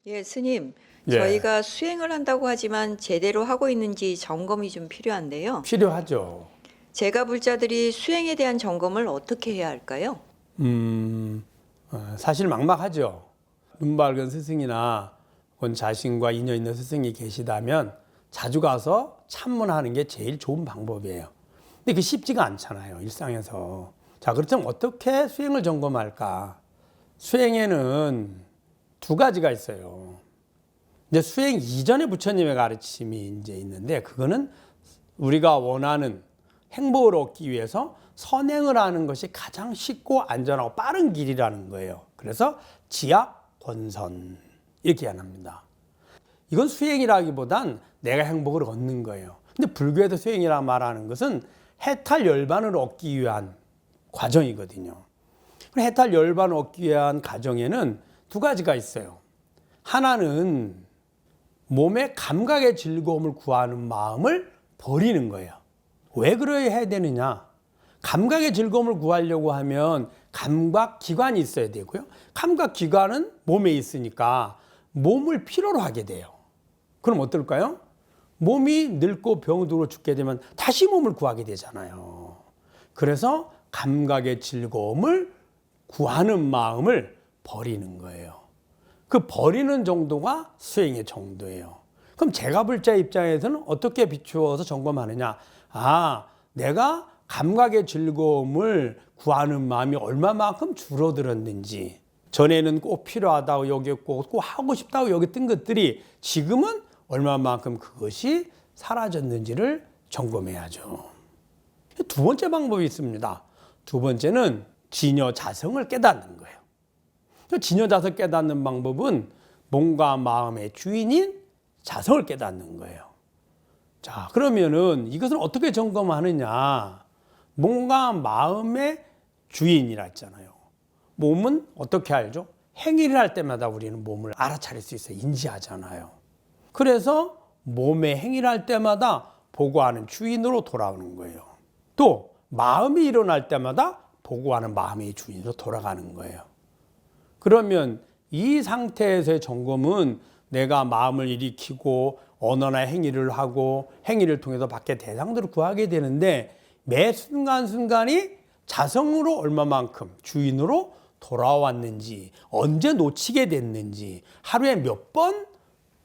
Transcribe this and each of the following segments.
예, 스님. 예, 저희가 수행을 한다고 하지만 제대로 하고 있는지 점검이 좀 필요한데요. 필요하죠. 제가 불자들이 수행에 대한 점검을 어떻게 해야 할까요? 사실 막막하죠. 눈 밝은 스승이나 혹은 자신과 인연 있는 스승이 계시다면 자주 가서 참문하는 게 제일 좋은 방법이에요. 근데 그게 쉽지가 않잖아요, 일상에서. 자, 그렇다면 어떻게 수행을 점검할까? 수행에는 두 가지가 있어요. 이제 수행 이전에 부처님의 가르침이 이제 있는데, 그거는 우리가 원하는 행복을 얻기 위해서 선행을 하는 것이 가장 쉽고 안전하고 빠른 길이라는 거예요. 그래서 지약 권선 이렇게 얘기합니다. 이건 수행이라기보단 내가 행복을 얻는 거예요. 근데 불교에서 수행이라 말하는 것은 해탈 열반을 얻기 위한 과정이거든요. 해탈 열반을 얻기 위한 과정에는 두 가지가 있어요. 하나는 몸의 감각의 즐거움을 구하는 마음을 버리는 거예요. 왜 그래야 해야 되느냐? 감각의 즐거움을 구하려고 하면 감각 기관이 있어야 되고요. 감각 기관은 몸에 있으니까 몸을 필요로 하게 돼요. 그럼 어떨까요? 몸이 늙고 병들고 죽게 되면 다시 몸을 구하게 되잖아요. 그래서 감각의 즐거움을 구하는 마음을 버리는 거예요. 그 버리는 정도가 수행의 정도예요. 그럼 제가 불자 입장에서는 어떻게 비추어서 점검하느냐? 내가 감각의 즐거움을 구하는 마음이 얼마만큼 줄어들었는지, 전에는 꼭 필요하다고 여겼고 꼭 하고 싶다고 여겼던 것들이 지금은 얼마만큼 그것이 사라졌는지를 점검해야죠. 두 번째 방법이 있습니다. 두 번째는 진여자성을 깨닫는 거예요. 진여자성 깨닫는 방법은 몸과 마음의 주인인 자성을 깨닫는 거예요. 자, 그러면은 이것을 어떻게 점검하느냐? 몸과 마음의 주인이라 했잖아요. 몸은 어떻게 알죠? 행위를 할 때마다 우리는 몸을 알아차릴 수 있어요. 인지하잖아요. 그래서 몸의 행위를 할 때마다 보고하는 주인으로 돌아오는 거예요. 또 마음이 일어날 때마다 보고하는 마음의 주인으로 돌아가는 거예요. 그러면 이 상태에서의 점검은 내가 마음을 일으키고 언어나 행위를 하고 행위를 통해서 밖에 대상들을 구하게 되는데 매 순간순간이 자성으로 얼마만큼 주인으로 돌아왔는지, 언제 놓치게 됐는지, 하루에 몇 번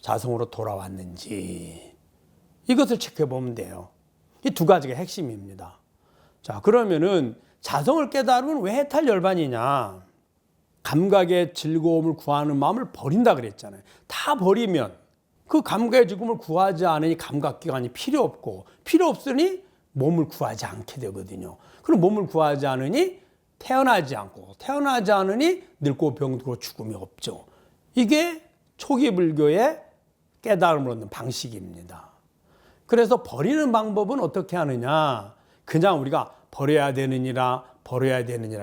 자성으로 돌아왔는지 이것을 체크해 보면 돼요. 이 두 가지가 핵심입니다. 자, 그러면은 자성을 깨달으면 왜 해탈 열반이냐? 감각의 즐거움을 구하는 마음을 버린다 그랬잖아요. 다 버리면 그 감각의 즐거움을 구하지 않으니 감각기관이 필요 없고 필요 없으니 몸을 구하지 않게 되거든요. 그럼 몸을 구하지 않으니 태어나지 않고 태어나지 않으니 늙고 병들고 죽음이 없죠. 이게 초기 불교의 깨달음을 얻는 방식입니다. 그래서 버리는 방법은 어떻게 하느냐? 그냥 우리가 버려야 되느니라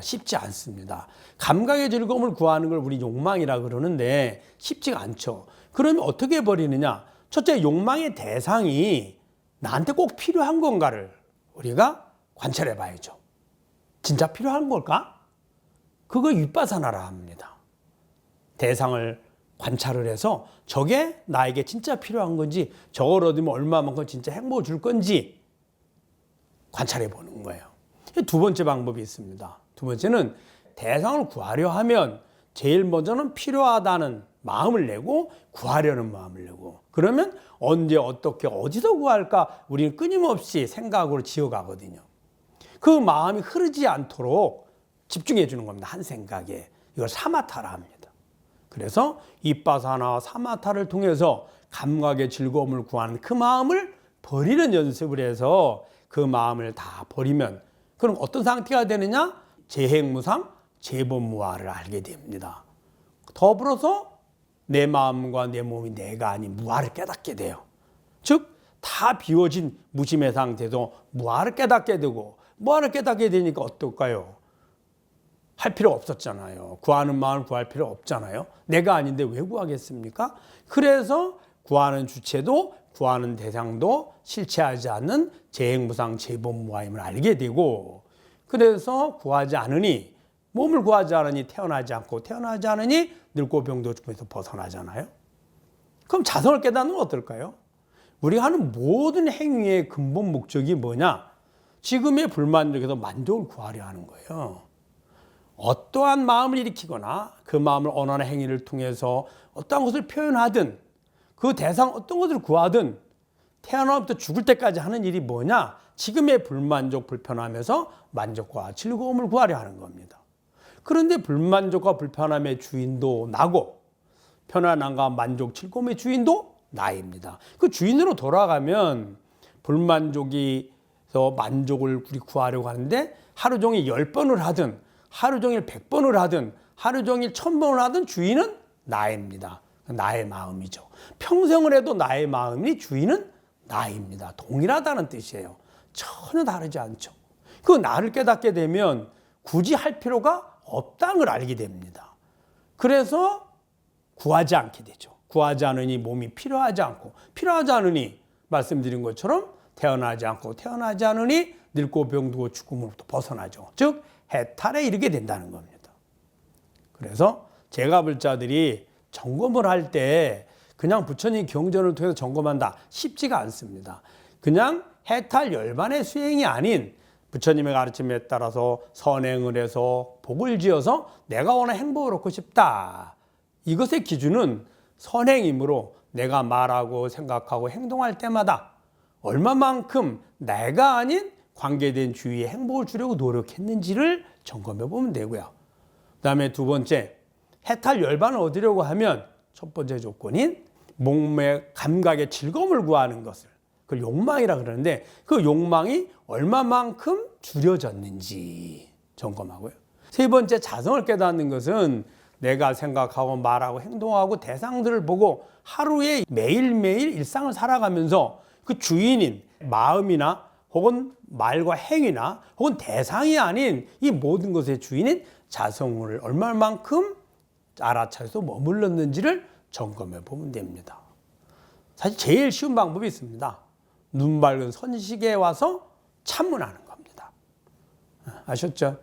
쉽지 않습니다. 감각의 즐거움을 구하는 걸 우리 욕망이라 그러는데 쉽지가 않죠. 그러면 어떻게 버리느냐? 첫째, 욕망의 대상이 나한테 꼭 필요한 건가를 우리가 관찰해 봐야죠. 진짜 필요한 걸까? 그거 윗바사나라 합니다. 대상을 관찰을 해서 저게 나에게 진짜 필요한 건지, 저걸 얻으면 얼마만큼 진짜 행복을 줄 건지 관찰해 보는 거예요. 두 번째 방법이 있습니다. 두 번째는 대상을 구하려 하면 제일 먼저는 필요하다는 마음을 내고 구하려는 마음을 내고, 그러면 언제 어떻게 어디서 구할까 우리는 끊임없이 생각으로 지어가거든요. 그 마음이 흐르지 않도록 집중해 주는 겁니다. 한 생각에. 이걸 사마타라 합니다. 그래서 윗바사나와 사마타를 통해서 감각의 즐거움을 구하는 그 마음을 버리는 연습을 해서 그 마음을 다 버리면 그럼 어떤 상태가 되느냐? 재행무상, 재본무아를 알게 됩니다. 더불어서 내 마음과 내 몸이 내가 아닌 무아를 깨닫게 돼요. 즉, 다 비워진 무심의 상태에서 무아를 깨닫게 되고, 무아를 깨닫게 되니까 어떨까요? 할 필요 없었잖아요. 구하는 마음을 구할 필요 없잖아요. 내가 아닌데 왜 구하겠습니까? 그래서 구하는 주체도 구하는 대상도 실체하지 않는 재행무상 재본무아임을 알게 되고, 그래서 구하지 않으니, 몸을 구하지 않으니 태어나지 않고 태어나지 않으니 늙고 병도 죽고에서 벗어나잖아요. 그럼 자성을 깨닫는 건 어떨까요? 우리가 하는 모든 행위의 근본 목적이 뭐냐? 지금의 불만족에서 만족을 구하려 하는 거예요. 어떠한 마음을 일으키거나 그 마음을 언어나 행위를 통해서 어떠한 것을 표현하든 그 대상 어떤 것을 구하든 태어나부터 죽을 때까지 하는 일이 뭐냐? 지금의 불만족, 불편함에서 만족과 즐거움을 구하려 하는 겁니다. 그런데 불만족과 불편함의 주인도 나고 편안함과 만족, 즐거움의 주인도 나입니다. 그 주인으로 돌아가면 불만족에서 만족을 우리 구하려고 하는데 하루 종일 10번을 하든 하루 종일 100번을 하든 하루 종일 1000번을 하든 주인은 나입니다. 나의 마음이죠. 평생을 해도 나의 마음이 주인은 나입니다. 동일하다는 뜻이에요. 전혀 다르지 않죠. 그 나를 깨닫게 되면 굳이 할 필요가 없다는 걸 알게 됩니다. 그래서 구하지 않게 되죠. 구하지 않으니 몸이 필요하지 않고 필요하지 않으니 말씀드린 것처럼 태어나지 않고 태어나지 않으니 늙고 병들고 죽음으로부터 벗어나죠. 즉 해탈에 이르게 된다는 겁니다. 그래서 제가불자들이 점검을 할 때 그냥 부처님 경전을 통해서 점검한다 쉽지가 않습니다. 그냥 해탈 열반의 수행이 아닌 부처님의 가르침에 따라서 선행을 해서 복을 지어서 내가 원하는 행복을 얻고 싶다. 이것의 기준은 선행이므로 내가 말하고 생각하고 행동할 때마다 얼마만큼 내가 아닌 관계된 주위에 행복을 주려고 노력했는지를 점검해 보면 되고요. 그 다음에 두 번째, 해탈 열반을 얻으려고 하면 첫 번째 조건인 몸의 감각의 즐거움을 구하는 것을 그걸 욕망이라 그러는데 그 욕망이 얼마만큼 줄여졌는지 점검하고요. 세 번째, 자성을 깨닫는 것은 내가 생각하고 말하고 행동하고 대상들을 보고 하루에 매일매일 일상을 살아가면서 그 주인인 마음이나 혹은 말과 행위나 혹은 대상이 아닌 이 모든 것의 주인인 자성을 얼마만큼 알아차려서 머물렀는지를 점검해 보면 됩니다. 사실 제일 쉬운 방법이 있습니다. 눈 밝은 선식에 와서 참문하는 겁니다. 아셨죠?